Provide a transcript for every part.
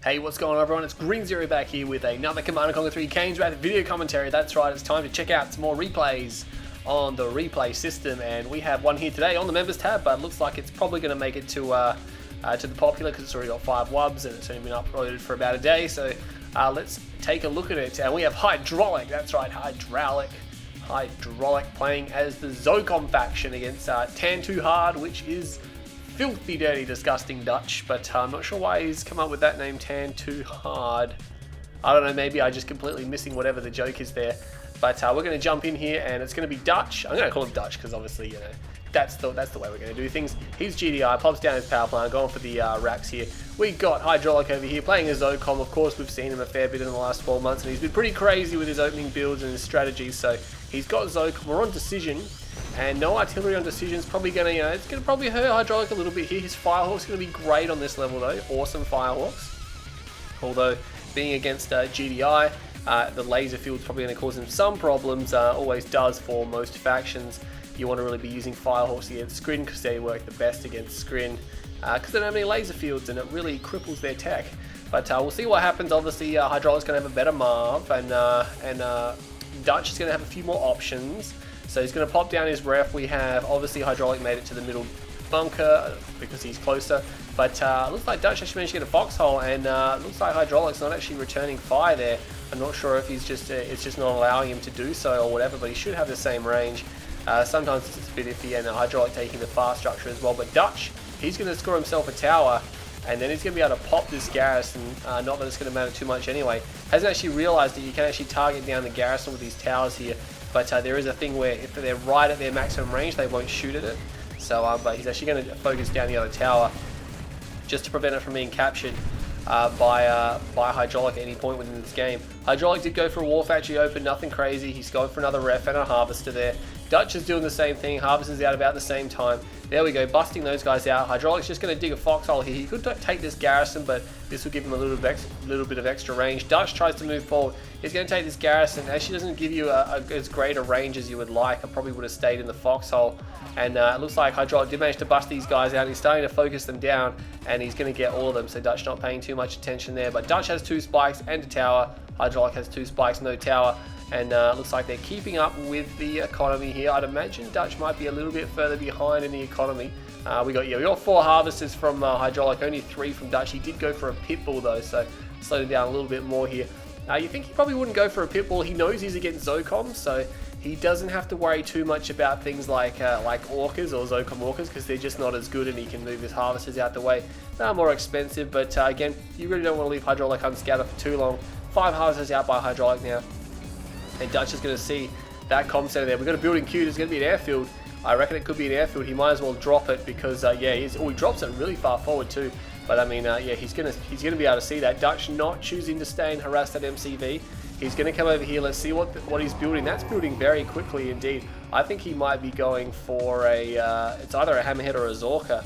Hey, what's going on everyone? It's Green Zero back here with another Command & Conquer 3 Kane's Wrath video commentary. That's right, it's time to check out some more replays on the replay system, and we have one here today on the members tab, but it looks like it's probably going to make it to the popular because it's already got 5 wubs and it's only been uploaded for about a day. So let's take a look at it, and we have HiDrauLicK. That's right, HiDrauLicK playing as the Zocom faction against Tan2 Hard, which is filthy, dirty, disgusting Dutch, but I'm not sure why he's come up with that name, Tan2 Hard. I don't know, maybe I just completely missing whatever the joke is there. But we're going to jump in here, and it's going to be Dutch. I'm going to call him Dutch because obviously, you know, that's the way we're going to do things. He's GDI, pops down his power plant, going for the wraps here. We got HiDrauLicK over here playing as Zocom. Of course, we've seen him a fair bit in the last 12 months, and he's been pretty crazy with his opening builds and his strategies. So he's got Zocom. We're on decision. And no artillery on decision is probably going to, you know, it's going to probably hurt HiDrauLicK a little bit here. His Firehawk's going to be great on this level though. Awesome Firehawks. Although, being against GDI, the laser field's probably going to cause him some problems. Always does for most factions. You want to really be using Firehawks against Scrin because they work the best against Scrin. Because they don't have any laser fields and it really cripples their tech. But we'll see what happens. Obviously, HiDrauLick's going to have a better Marv, and Dutch is going to have a few more options. So he's going to pop down his ref. We have, obviously, HiDrauLicK made it to the middle bunker because he's closer. But looks like Dutch actually managed to get a foxhole, and looks like HiDrauLick's not actually returning fire there. I'm not sure if he's just it's just not allowing him to do so or whatever, but he should have the same range. Sometimes it's a bit iffy, and HiDrauLicK taking the fast structure as well. But Dutch, he's going to score himself a tower, and then he's going to be able to pop this garrison. Not that it's going to matter too much anyway. Hasn't actually realized that you can actually target down the garrison with these towers here. But there is a thing where if they're right at their maximum range, they won't shoot at it. So, but he's actually going to focus down the other tower just to prevent it from being captured by HiDrauLicK at any point within this game. HiDrauLicK did go for a War Factory open, nothing crazy. He's going for another ref and a harvester there. Dutch is doing the same thing. Harvester's out about the same time. There we go, busting those guys out. HiDrauLick's just going to dig a foxhole here. He could take this garrison, but this will give him a little bit of extra range. Dutch tries to move forward. He's going to take this garrison. Actually doesn't give you as great a range as you would like. I probably would have stayed in the foxhole. And it looks like HiDrauLicK did manage to bust these guys out. He's starting to focus them down, and he's going to get all of them. So Dutch not paying too much attention there. But Dutch has 2 spikes and a tower. HiDrauLicK has 2 spikes, no tower. And looks like they're keeping up with the economy here. I'd imagine Dutch might be a little bit further behind in the economy. We got 4 harvesters from HiDrauLicK, only 3 from Dutch. He did go for a pitbull though, so slowing down a little bit more here. You think he probably wouldn't go for a pitbull. He knows he's against Zocom, so he doesn't have to worry too much about things like Orcas or Zocom Orcas, because they're just not as good, and he can move his harvesters out the way. They're more expensive, but again, you really don't want to leave HiDrauLicK unscattered for too long. 5 harvesters out by HiDrauLicK now. And Dutch is going to see that comm center there. We've got a building queued. There's going to be an airfield. I reckon it could be an airfield. He might as well drop it because, he drops it really far forward too. But I mean, he's going to be able to see that. Dutch not choosing to stay and harass that MCV. He's going to come over here. Let's see what he's building. That's building very quickly indeed. I think he might be going for it's either a Hammerhead or a Zorka.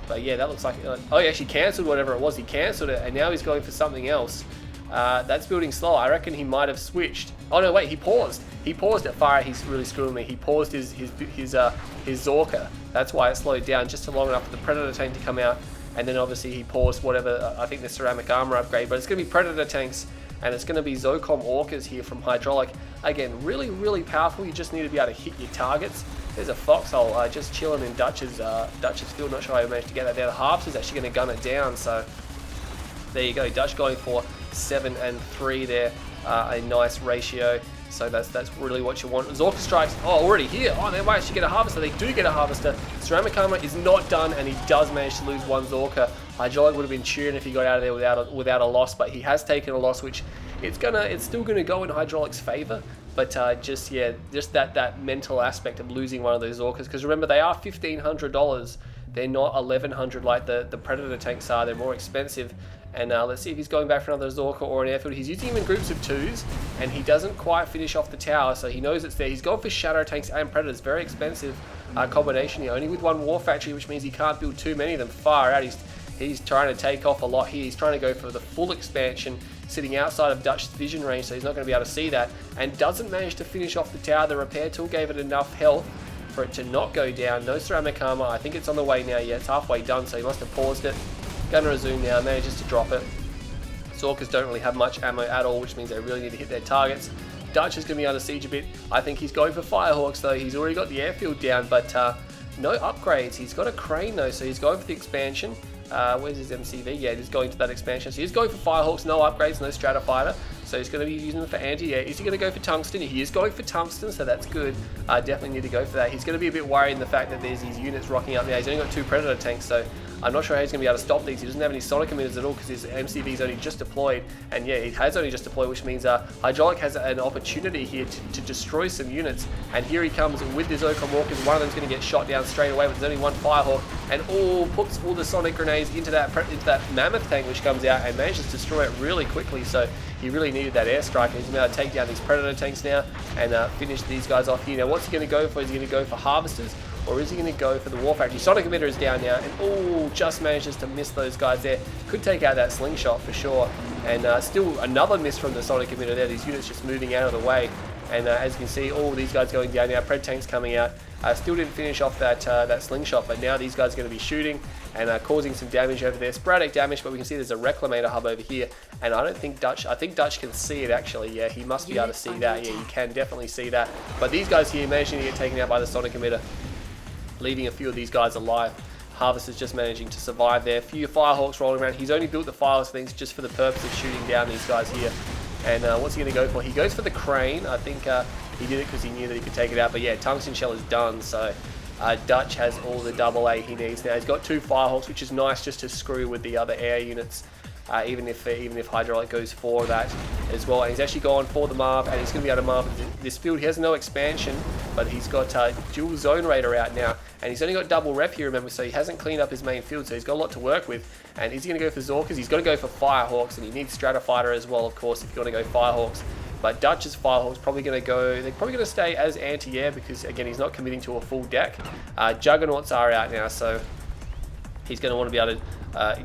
But yeah, that looks like, oh, he actually cancelled whatever it was. He cancelled it, and now he's going for something else. That's building slow. I reckon he might have switched. Oh no, wait, he paused. He paused at fire. He's really screwing me. He paused his Zorka. That's why it slowed down just long enough for the Predator tank to come out. And then obviously he paused whatever, I think the ceramic armor upgrade, but it's going to be Predator tanks, and it's going to be Zocom Orcas here from HiDrauLicK. Again, really, really powerful. You just need to be able to hit your targets. There's a foxhole just chilling in Dutch's field. Not sure how he managed to get that there. The Harps is actually going to gun it down, so there you go. Dutch going for 7 and 3 there, a nice ratio. So that's really what you want. Zorka strikes, already here. They might actually get a harvester. They do get a harvester. Ceramic armor is not done, and he does manage to lose 1 Zorka. HiDrauLicK would have been cheering if he got out of there without a loss, but he has taken a loss, which it's still gonna go in HiDrauLick's favor. But just that mental aspect of losing one of those Zorkas, because remember, they are $1,500. They're not 1,100 like the Predator tanks are. They're more expensive. And let's see if he's going back for another Zorka or an airfield. He's using him in groups of 2s, and he doesn't quite finish off the tower, so he knows it's there. He's gone for Shadow tanks and Predators. Very expensive combination here. Only with 1 War Factory, which means he can't build too many of them. Far out. He's trying to take off a lot here. He's trying to go for the full expansion, sitting outside of Dutch's vision range, so he's not going to be able to see that. And doesn't manage to finish off the tower. The repair tool gave it enough health for it to not go down. No ceramic armor. I think it's on the way now. Yeah, it's halfway done, so he must have paused it. Gonna resume now, manages to drop it. Zorkas don't really have much ammo at all, which means they really need to hit their targets. Dutch is going to be under siege a bit. I think he's going for Firehawks though. He's already got the airfield down, but no upgrades. He's got a crane though, so he's going for the expansion. Where's his MCV? Yeah, he's going to that expansion. So he's going for Firehawks, no upgrades, no Stratofighter. So he's going to be using them for anti-air. Is he going to go for tungsten? He is going for tungsten, so that's good. Definitely need to go for that. He's going to be a bit worried in the fact that there's these units rocking up now. He's only got 2 Predator tanks, so I'm not sure how he's going to be able to stop these. He doesn't have any sonic emitters at all because his MCV's only just deployed. And yeah, it has only just deployed, which means HiDrauLicK has an opportunity here to destroy some units. And here he comes with his Ocon Walkers. One of them's going to get shot down straight away, but there's only one Firehawk. And puts all the sonic grenades into that mammoth tank, which comes out and manages to destroy it really quickly. So he really needed that airstrike, and he's going to take down these Predator tanks now and finish these guys off here. Now, what's he going to go for? Is he going to go for harvesters, or is he going to go for the war factory? Sonic emitter is down now, and just manages to miss those guys there. Could take out that slingshot for sure, and still another miss from the sonic emitter there. These units just moving out of the way, and as you can see, all these guys going down now. Pred tanks coming out. Still didn't finish off that slingshot, but now these guys are going to be shooting and causing some damage over there. Sporadic damage, but we can see there's a reclamator hub over here, and I think Dutch can see it actually. Yeah, he must be able to see that. Yeah, he can definitely see that. But these guys here managing to get taken out by the sonic emitter, leaving a few of these guys alive. Harvest is just managing to survive there. A few Firehawks rolling around. He's only built the Firehawks things just for the purpose of shooting down these guys here. And what's he going to go for? He goes for the crane. I think he did it because he knew that he could take it out. But yeah, tungsten shell is done. So Dutch has all the AA he needs now. He's got 2 Firehawks, which is nice just to screw with the other air units. Even if HiDrauLicK goes for that as well. And he's actually gone for the Marv, and he's going to be able to Marv this field. He has no expansion, but he's got dual zone radar out now, and he's only got double rep here, remember, so he hasn't cleaned up his main field, so he's got a lot to work with. And is he going to go for Zorkas? He's got to go for Firehawks, and he needs Stratofighter as well, of course, if you're going to go Firehawks. But Dutch's Firehawks probably going to go, they're probably going to stay as anti-air because, again, he's not committing to a full deck. Juggernauts are out now, so he's going to want to be able to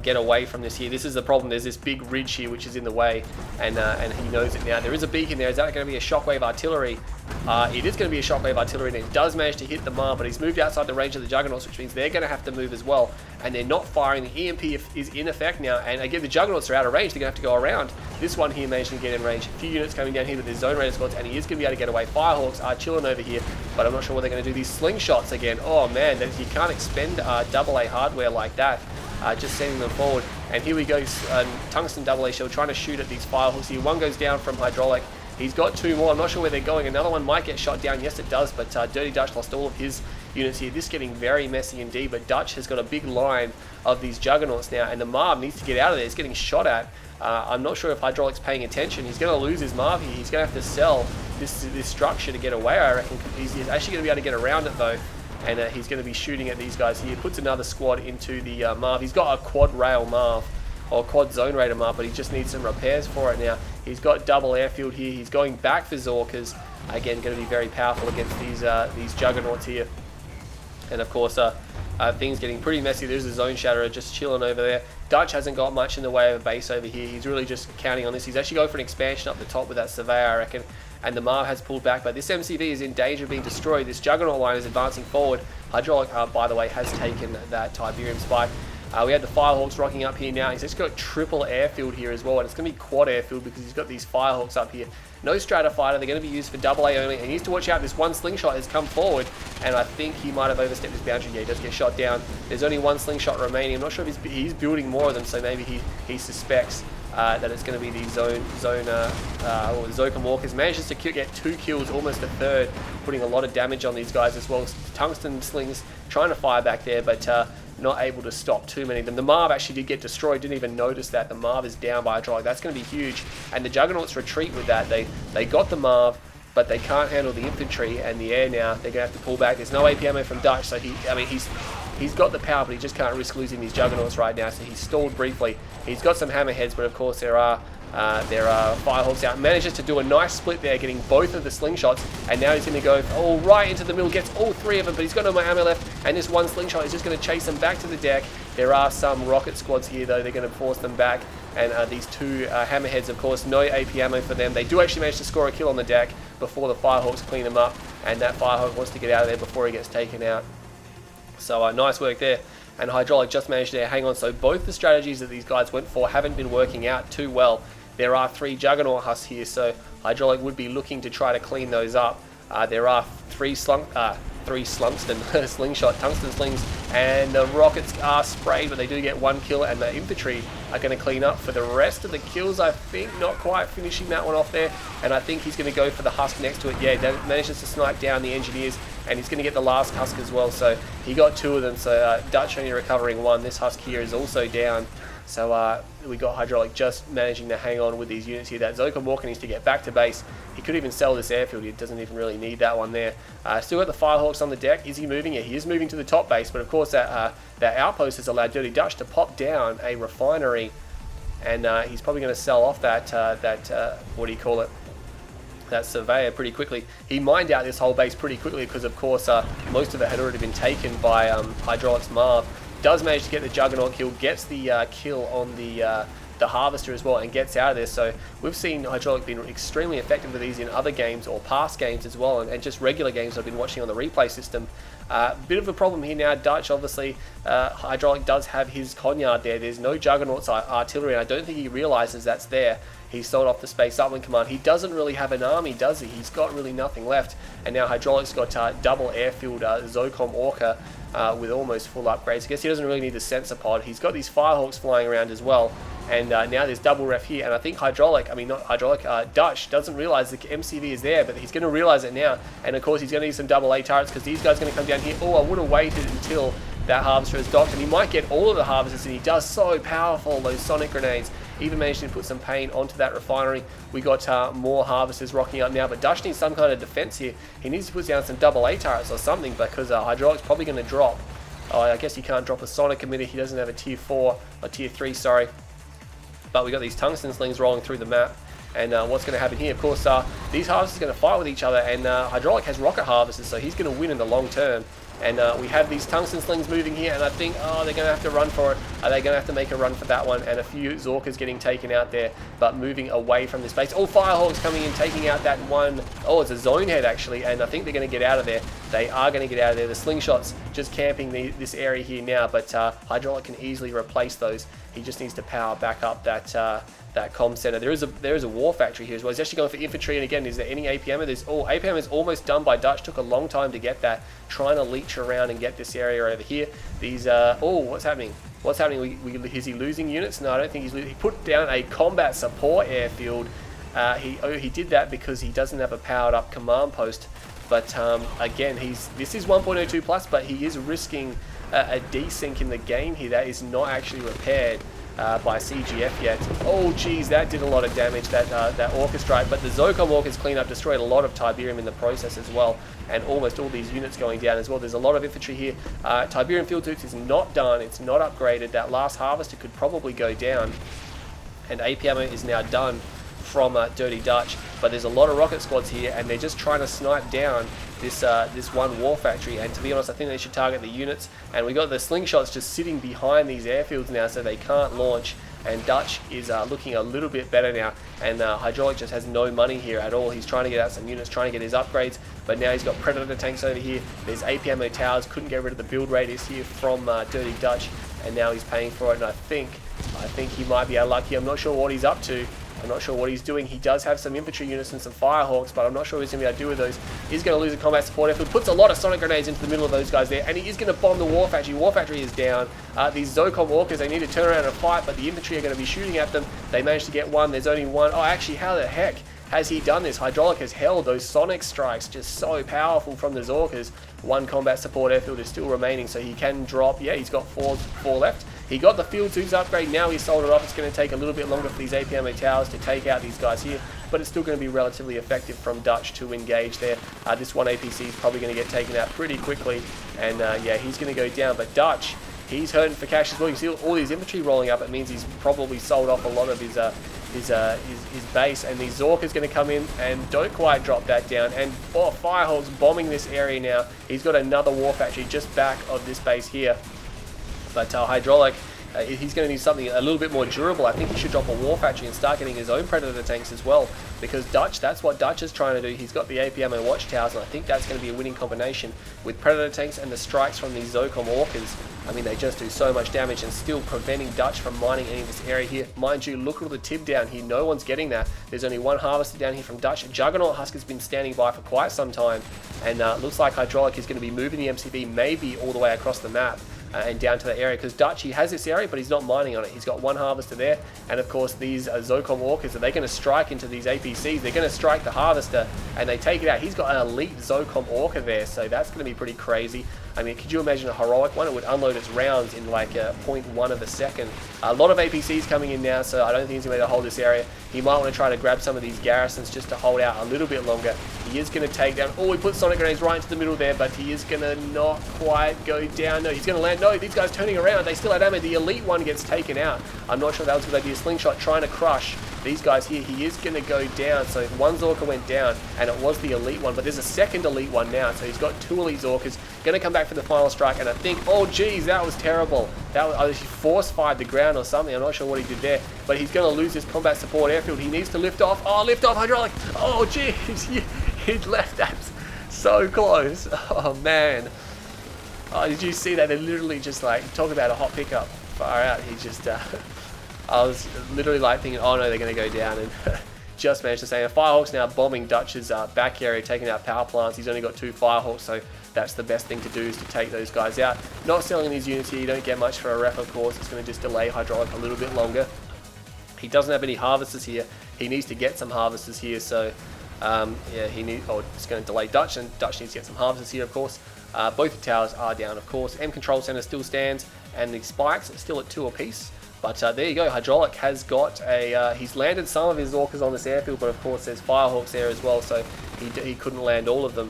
get away from this here. This is the problem. There's this big ridge here which is in the way, and he knows it now. There is a beacon there. Is that going to be a shockwave artillery? It is going to be a shockwave artillery, and it does manage to hit the Mar, but he's moved outside the range of the Juggernauts, which means they're going to have to move as well. And they're not firing. The EMP is in effect now, and again, the Juggernauts are out of range. They're going to have to go around. This one here managed to get in range. A few units coming down here with their zone radar squads, and he is going to be able to get away. Firehawks are chilling over here, but I'm not sure what they're going to do. These slingshots again. Oh man, you can't expend AA hardware like that. Just sending them forward. And here we go, tungsten AA shell trying to shoot at these Firehawks here. One goes down from HiDrauLicK. He's got 2 more. I'm not sure where they're going. Another one might get shot down. Yes, it does, but Dirty Dutch lost all of his units here. This is getting very messy indeed, but Dutch has got a big line of these Juggernauts now, and the Marv needs to get out of there. It's getting shot at. I'm not sure if HiDrauLick's paying attention. He's going to lose his Marv here. He's going to have to sell this structure to get away, I reckon. He's actually going to be able to get around it, though. And he's going to be shooting at these guys here. Puts another squad into the Marv. He's got a quad rail Marv, or quad zone radar Marv, but he just needs some repairs for it now. He's got double airfield here. He's going back for Zorkas. Again, going to be very powerful against these Juggernauts here. And of course, things getting pretty messy. There's a zone shatterer just chilling over there. Dutch hasn't got much in the way of a base over here. He's really just counting on this. He's actually going for an expansion up the top with that surveyor, I reckon. And the Marv has pulled back, but this MCV is in danger of being destroyed. This Juggernaut line is advancing forward. HiDrauLicK, by the way, has taken that Tiberium spike. We have the Firehawks rocking up here now. He's just got triple airfield here as well, and it's going to be quad airfield because he's got these Firehawks up here. No Stratofighter. They're going to be used for AA only, and he needs to watch out. This one slingshot has come forward, and I think he might have overstepped his boundary. Yeah, he does get shot down. There's only one slingshot remaining. I'm not sure if he's building more of them, so maybe he suspects that it's going to be the Zokan Walkers. Manages to get 2 kills, almost a third, putting a lot of damage on these guys as well. Tungsten slings trying to fire back there, but not able to stop too many of them. The Marv actually did get destroyed. Didn't even notice that. The Marv is down by HiDrauLicK. That's going to be huge. And the Juggernauts retreat with that. They got the Marv, but they can't handle the infantry and the air now. They're going to have to pull back. There's no AP ammo from Dutch, so he's got the power, but he just can't risk losing these Juggernauts right now, so he's stalled briefly. He's got some hammerheads, but of course there are Firehawks out. Manages to do a nice split there, getting both of the slingshots, and now he's going to go right into the middle, gets all 3 of them, but he's got no more ammo left, and this one slingshot is just going to chase them back to the deck. There are some rocket squads here, though. They're going to force them back, and these 2 hammerheads, of course, no AP ammo for them. They do actually manage to score a kill on the deck before the Firehawks clean them up, and that Firehawk wants to get out of there before he gets taken out. So nice work there. and HiDrauLicK just managed to hang on. So both the strategies that these guys went for haven't been working out too well. There are 3 Juggernaut husks here, so HiDrauLicK would be looking to try to clean those up. There are 3 Slungston slingshot tungsten slings, and the rockets are sprayed, but they do get 1 kill, and the infantry are going to clean up for the rest of the kills. I think not quite finishing that one off there, and I think he's going to go for the husk next to it. Yeah, that manages to snipe down the engineers, and he's going to get the last husk as well. So he got 2 of them, so Dutch only recovering 1. This husk here is also down. So we got HiDrauLicK just managing to hang on with these units here. That Zocom Walker needs to get back to base. He could even sell this airfield. He doesn't even really need that one there. Still got the Firehawks on the deck. Is he moving? Yeah, he is moving to the top base. But of course, that outpost has allowed Dirty Dutch to pop down a refinery, and he's probably going to sell off that what do you call it? That surveyor pretty quickly. He mined out this whole base pretty quickly because, of course, most of it had already been taken by HiDrauLicK's Marv. Does manage to get the Juggernaut kill, gets the kill on the Harvester as well, and gets out of there. So we've seen HiDrauLicK been extremely effective with these in other games or past games as well, and just regular games I've been watching on the replay system. Bit of a problem here now. Dutch, obviously, HiDrauLicK does have his Conyard there. There's no Juggernauts artillery, and I don't think he realizes that's there. He sold off the Space Upwind Command. He doesn't really have an army, does he? He's got really nothing left. And now HiDrauLicK's got double airfield Zocom Orca with almost full upgrades. I guess he doesn't really need the sensor pod. He's got these Firehawks flying around as well. And now there's double ref here. And I think Dutch doesn't realize the MCV is there, but he's going to realize it now. And of course, he's going to need some double A turrets because these guys are going to come down here. Oh, I would have waited until that Harvester is docked, and he might get all of the Harvesters, and he does so powerful, those sonic grenades. Even managed to put some pain onto that refinery. We got more Harvesters rocking up now, but Dutch needs some kind of defense here. He needs to put down some double A turrets or something, because HiDrauLicK's probably going to drop. I guess he can't drop a sonic emitter. He doesn't have a tier 4, or tier 3, sorry. But we got these tungsten slings rolling through the map. And what's going to happen here? Of course, these Harvesters are going to fight with each other, and HiDrauLicK has rocket Harvesters, so he's going to win in the long term. And we have these tungsten slings moving here, and I think, they're going to have to run for it. Are they going to have to make a run for that one? And a few Zorkas getting taken out there, but moving away from this base. Oh, Firehawks coming in, taking out that one. Oh, it's a zone head, actually, and I think they're going to get out of there. They are going to get out of there. The slingshots just camping this area here now, but HiDrauLicK can easily replace those. He just needs to power back up that comm center. There is a war factory here as well. He's actually going for infantry, and again, is there any APM? APM is almost done by Dutch. Took a long time to get that. Trying to leech around and get this area over here. These what's happening? What's happening? Is he losing units? No, I don't think he's losing. He put down a combat support airfield. He did that because he doesn't have a powered up command post. But again, this is 1.02 plus, but he is risking a desync in the game here that is not actually repaired by CGF yet. Oh geez, that did a lot of damage, that Orca strike, but the Zocom Orca's cleanup destroyed a lot of Tiberium in the process as well, and almost all these units going down as well. There's a lot of infantry here. Tiberium Field Tooth is not done, it's not upgraded. That last Harvester could probably go down, and AP ammo is now done from Dirty Dutch, but there's a lot of rocket squads here, and they're just trying to snipe down this one war factory. And to be honest, I think they should target the units, and we got the slingshots just sitting behind these airfields now, so they can't launch. And Dutch is looking a little bit better now, and HiDrauLicK just has no money here at all. He's trying to get out some units, trying to get his upgrades, but now he's got Predator tanks over here. There's AP ammo towers, couldn't get rid of the build radius here from Dirty Dutch, and now he's paying for it. And I think he might be unlucky. I'm not sure what he's up to. I'm not sure what he's doing. He does have some infantry units and some Firehawks, but I'm not sure he's going to be able to do with those. He's going to lose a combat support effort. Puts a lot of sonic grenades into the middle of those guys there, and he is going to bomb the war factory. War factory is down. These Zocom Orcas, they need to turn around and fight, but the infantry are going to be shooting at them. They managed to get one. There's only one. Oh, actually, how the heck has he done this? HiDrauLicK has held those sonic strikes, just so powerful from the Zorkas. One combat support airfield is still remaining, so he can drop. Yeah, he's got four left. He got the Field 2's upgrade, now he's sold it off. It's going to take a little bit longer for these AP ammo towers to take out these guys here, but it's still going to be relatively effective from Dutch to engage there. This one APC is probably going to get taken out pretty quickly, and yeah, he's going to go down. But Dutch, he's hurting for cash as well. You see all these infantry rolling up, it means he's probably sold off a lot of his base, and the Zork is going to come in and don't quite drop that down. And Firehawk's bombing this area now. He's got another war factory just back of this base here. But HiDrauLicK he's going to need something a little bit more durable. I think he should drop a war factory and start getting his own Predator tanks as well, because Dutch, that's what Dutch is trying to do. He's got the APM watchtowers, and I think that's going to be a winning combination with Predator tanks and the strikes from these Zocom Orcas. I mean, they just do so much damage and still preventing Dutch from mining any of this area here. Mind you, look at all the tib down here. No one's getting that. There's only one harvester down here from Dutch. Juggernaut Husk has been standing by for quite some time, and looks like HiDrauLicK is going to be moving the MCV maybe all the way across the map. And down to the area, because Dutch, he has this area, but he's not mining on it. He's got one harvester there, and of course these Zocom Orcas, are they going to strike into these APCs? They're going to strike the harvester, and they take it out. He's got an elite Zocom Orca there, so that's going to be pretty crazy. I mean, could you imagine a heroic one? It would unload its rounds in like 0.1 of a second. A lot of APCs coming in now, so I don't think he's going to be able to hold this area. He might want to try to grab some of these garrisons just to hold out a little bit longer. He is going to take down... Oh, he put sonic grenades right into the middle there, but he is going to not quite go down. No, he's going to land. No, these guys turning around. They still have damage. The elite one gets taken out. I'm not sure that was a good idea. Slingshot trying to crush these guys here. He is going to go down. So one Zorka went down, and it was the elite one, but there's a second elite one now. So he's got two elite Zorkas. Going to come back for the final strike, and I think... Oh, geez, that was terrible. That was... he force-fired the ground or something. I'm not sure what he did there, but he's going to lose his combat support airfield. He needs to lift off. Oh, lift off, HiDrauLicK. Oh, geez. He left that so close. Oh, man. Oh, did you see that? They literally just like, talk about a hot pickup. Far out. He just... I was literally like thinking, oh no, they're going to go down, and just managed to stay. And Firehawk's now bombing Dutch's back area, taking out power plants. He's only got 2 Firehawks, so that's the best thing to do, is to take those guys out. Not selling these units here, you don't get much for a ref, of course. It's going to just delay HiDrauLicK a little bit longer. He doesn't have any harvesters here. He needs to get some harvesters here, so yeah, it's going to delay Dutch, and Dutch needs to get some harvesters here, of course. Both the towers are down, of course. M Control Center still stands, and the spikes are still at 2 apiece. But there you go, HiDrauLicK has got a... he's landed some of his Orcas on this airfield, but of course there's Firehawks there as well, so he couldn't land all of them.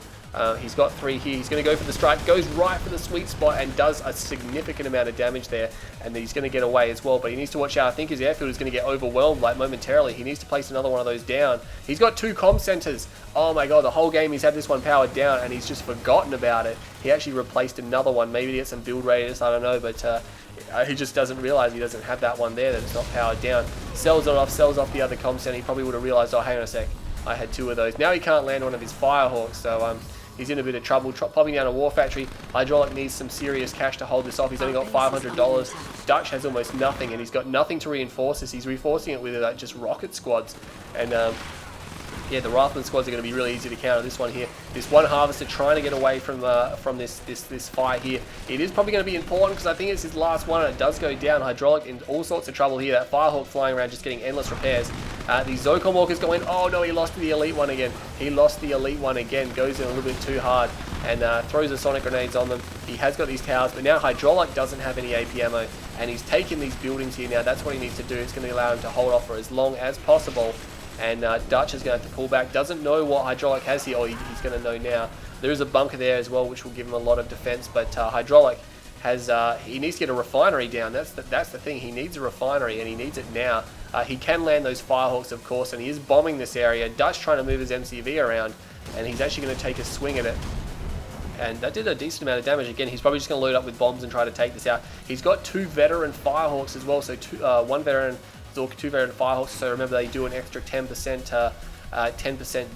He's got 3 here. He's going to go for the strike, goes right for the sweet spot, and does a significant amount of damage there, and he's going to get away as well, but he needs to watch out. I think his airfield is going to get overwhelmed like momentarily. He needs to place another one of those down. He's got 2 comm centers. Oh my god, the whole game he's had this one powered down, and he's just forgotten about it. He actually replaced another one, maybe to get some build radius, I don't know, but he just doesn't realize he doesn't have that one there, that it's not powered down. Sells it off, sells off the other comm center. He probably would have realized, oh, hang on a sec, I had 2 of those. Now he can't land one of his Firehawks, so he's in a bit of trouble. Popping down a war factory. HiDrauLicK needs some serious cash to hold this off. He's only got $500. Dutch has almost nothing, and he's got nothing to reinforce this. He's reinforcing it with just rocket squads, and yeah, the Rifleman squads are going to be really easy to counter. This one here, this one harvester trying to get away from this fight here. It is probably going to be important, because I think it's his last one, and it does go down. HiDrauLicK in all sorts of trouble here. That Firehawk flying around, just getting endless repairs. The Zocom Walker's going, oh no, he lost the elite one again. He lost the elite one again, goes in a little bit too hard, and throws the sonic grenades on them. He has got these towers, but now HiDrauLicK doesn't have any AP ammo, and he's taking these buildings here now. That's what he needs to do. It's going to allow him to hold off for as long as possible. And Dutch is going to have to pull back. Doesn't know what HiDrauLicK has here. Oh, he's going to know now. There is a bunker there as well, which will give him a lot of defense. But HiDrauLicK has... he needs to get a refinery down. That's the thing. He needs a refinery, and he needs it now. He can land those Firehawks, of course, and he is bombing this area. Dutch trying to move his MCV around, and he's actually going to take a swing at it. And that did a decent amount of damage. Again, he's probably just going to load up with bombs and try to take this out. He's got 2 veteran Firehawks as well, so 1 veteran... 2 veteran Firehawks, so remember they do an extra 10%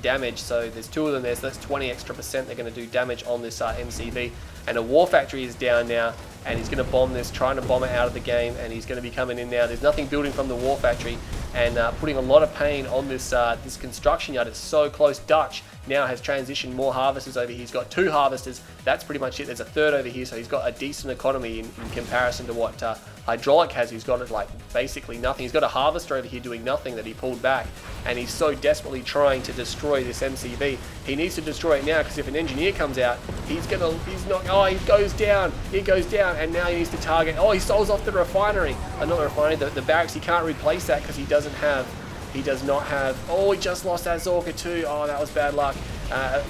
damage, so there's 2 of them there, so that's 20 extra percent they're going to do damage on this MCV. And a war factory is down now, and he's going to bomb this, trying to bomb it out of the game, and he's going to be coming in now. There's nothing building from the war factory, and putting a lot of pain on this this construction yard. It's so close. Dutch now has transitioned more harvesters over here. He's got 2 harvesters. That's pretty much it. There's a 3rd over here, so he's got a decent economy in comparison to what HiDrauLicK has. He's got like basically nothing. He's got a harvester over here doing nothing that he pulled back, and he's so desperately trying to destroy this MCV. He needs to destroy it now, because if an engineer comes out, he's not. Oh, he goes down, and now he needs to target. Oh, he sols off the refinery. Not the refinery, the barracks. He can't replace that because he does not have. Oh, he just lost that Zorka too. Oh, that was bad luck.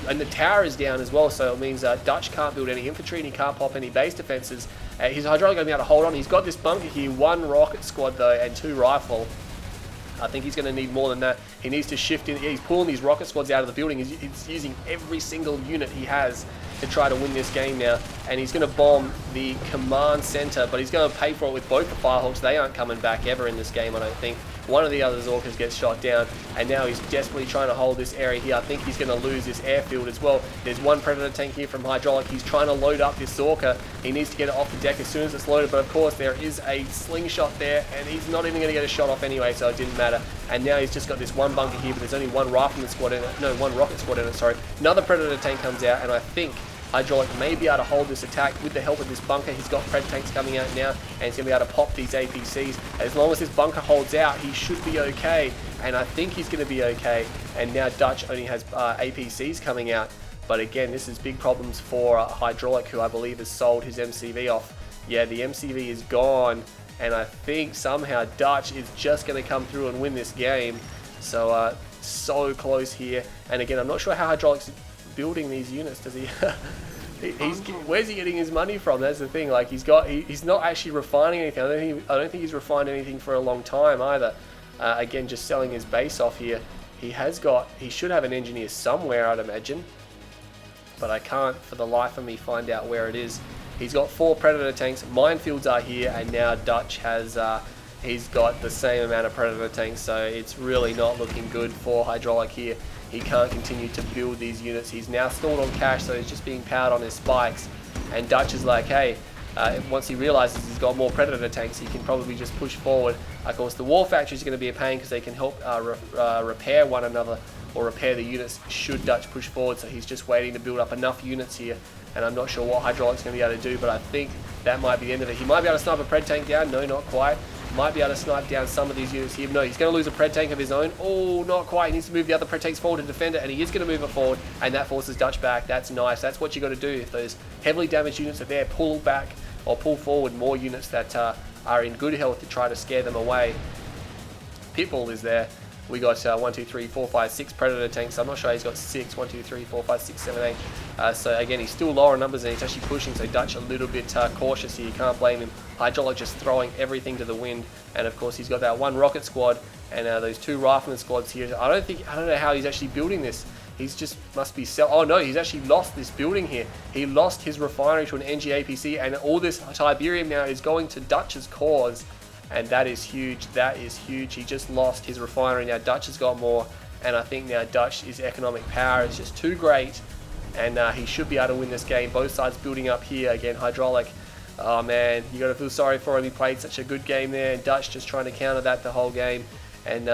And the tower is down as well, so it means Dutch can't build any infantry, and he can't pop any base defenses. His HiDrauLicK going to be able to hold on. He's got this bunker here, 1 rocket squad though, and 2 rifle. I think he's going to need more than that. He needs to shift in. He's pulling these rocket squads out of the building. He's using every single unit he has to try to win this game now, and he's going to bomb the command center, but he's going to pay for it with both the Firehawks. They aren't coming back ever in this game, I don't think. One of the other Zorkas gets shot down, and now he's desperately trying to hold this area here. I think he's going to lose this airfield as well. There's one Predator tank here from HiDrauLicK. He's trying to load up this Zorka. He needs to get it off the deck as soon as it's loaded, but of course there is a slingshot there, and he's not even going to get a shot off anyway, so it didn't matter. And now he's just got this one bunker here, but there's only one rifleman squad in it. No, one rocket squad in it, sorry. Another Predator tank comes out, and I think HiDrauLicK may be able to hold this attack with the help of this bunker. He's got Pred tanks coming out now, and he's going to be able to pop these APCs. As long as this bunker holds out, he should be okay, and I think he's going to be okay. And now Dutch only has APCs coming out, but again, this is big problems for HiDrauLicK, who I believe has sold his MCV off. Yeah, the MCV is gone, and I think somehow Dutch is just going to come through and win this game. So, so close here. And again, I'm not sure how HiDrauLikk's building these units. Does he? Where's he getting his money from? That's the thing. Like he's not actually refining anything. I don't think he's refined anything for a long time either. Again, just selling his base off here. He should have an engineer somewhere, I'd imagine, but I can't for the life of me find out where it is. He's got 4 Predator tanks. Minefields are here, and now Dutch has he's got the same amount of Predator tanks. So it's really not looking good for HiDrauLicK here. He can't continue to build these units. He's now stalled on cash, so he's just being powered on his spikes. And Dutch is like, hey, once he realizes he's got more Predator tanks, he can probably just push forward. Of course, the War Factory is going to be a pain because they can help repair one another or repair the units should Dutch push forward. So he's just waiting to build up enough units here. And I'm not sure what HiDrauLikk's going to be able to do, but I think that might be the end of it. He might be able to snipe a Pred tank down. No, not quite. Might be able to snipe down some of these units here. No, he's going to lose a Pred tank of his own. Oh, not quite. He needs to move the other Pred tanks forward to defend it, and he is going to move it forward, and that forces Dutch back. That's nice. That's what you got to do. If those heavily damaged units are there, pull back or pull forward more units that are in good health to try to scare them away. Pitbull is there. We got 1, 2, 3, 4, 5, 6 Predator tanks. I'm not sure he's got 6. 1, 2, 3, 4, 5, 6, 7, 8. So again, he's still lower numbers and he's actually pushing. So Dutch a little bit cautious here. You can't blame him. HiDrauLicK just throwing everything to the wind. And of course, he's got that one rocket squad and those 2 rifleman squads here. I don't know how he's actually building this. He's just must be oh no, he's actually lost this building here. He lost his refinery to an NGAPC, and all this Tiberium now is going to Dutch's cause. And that is huge. That is huge. He just lost his refinery. Now Dutch has got more, and I think now Dutch's economic power is just too great, and he should be able to win this game. Both sides building up here. Again, HiDrauLicK, oh man, you got to feel sorry for him. He played such a good game there, and Dutch just trying to counter that the whole game and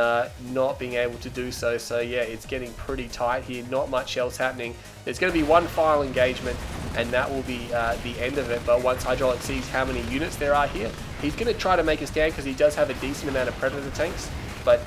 not being able to do so. So yeah, it's getting pretty tight here. Not much else happening. There's going to be one final engagement, and that will be the end of it. But once HiDrauLicK sees how many units there are here, he's going to try to make a stand because he does have a decent amount of Predator tanks. But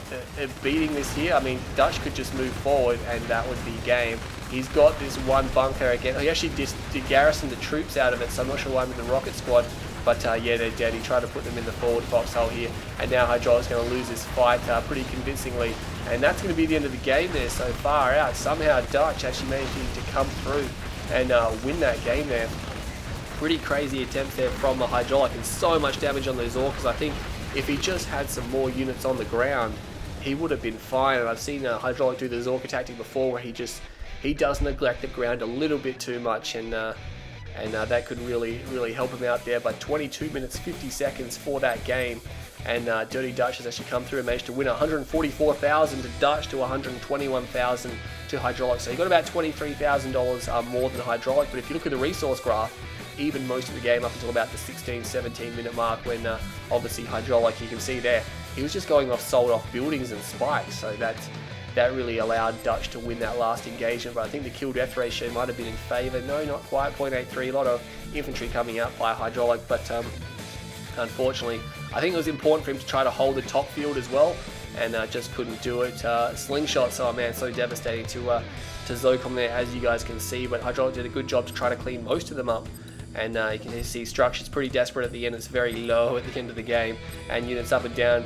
beating this here, I mean, Dutch could just move forward and that would be game. He's got this one bunker again. He actually did garrison the troops out of it, so I'm not sure why I'm in the rocket squad. But yeah, they're dead. He tried to put them in the forward foxhole here. And now HiDrauLikk's going to lose this fight pretty convincingly. And that's going to be the end of the game there so far out. Somehow Dutch actually managed to come through and win that game there. Pretty crazy attempt there from the HiDrauLikkk, and so much damage on those orcas. I think if he just had some more units on the ground, he would have been fine. And I've seen HiDrauLikkk do the Zorka tactic before, where he does neglect the ground a little bit too much, and that could really help him out there. But 22 minutes 50 seconds for that game, and Dirty Dutch has actually come through and managed to win 144,000 to Dutch to 121,000 to HiDrauLikkk. So he got about $23,000 more than HiDrauLikkk. But if you look at the resource graph, even most of the game up until about the 16-17 minute mark, when obviously HiDrauLikkk, you can see there, he was just going off sold off buildings and spikes. So that really allowed Dutch to win that last engagement. But I think the kill death ratio might have been in favour. No, not quite, 0.83. A lot of infantry coming out by HiDrauLikkk, but unfortunately, I think it was important for him to try to hold the top field as well, and just couldn't do it. Slingshots, oh man, so devastating to Zocom there, as you guys can see. But HiDrauLikkk did a good job to try to clean most of them up. And you can see Structure's pretty desperate at the end. It's very low at the end of the game, and units up and down,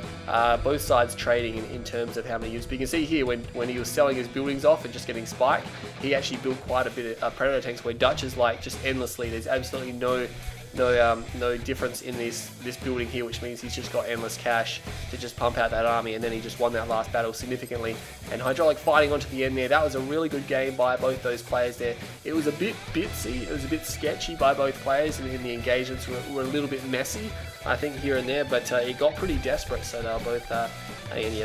both sides trading in terms of how many units. But you can see here when he was selling his buildings off and just getting spiked, he actually built quite a bit of Predator tanks, where Dutch is like just endlessly. There's absolutely no no difference in this building here, which means he's just got endless cash to just pump out that army, and then he just won that last battle significantly. And HiDrauLicK fighting onto the end there. That was a really good game by both those players there. It was a bit bitsy, it was a bit sketchy by both players, and the engagements were a little bit messy, I think, here and there, but it got pretty desperate, so they were both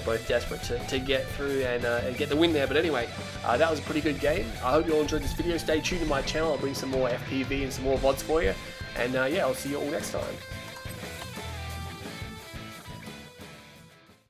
both desperate to get through and get the win there. But anyway, that was a pretty good game. I hope you all enjoyed this video. Stay tuned to my channel. I'll bring some more FPV and some more VODs for you. And yeah, I'll see you all next time.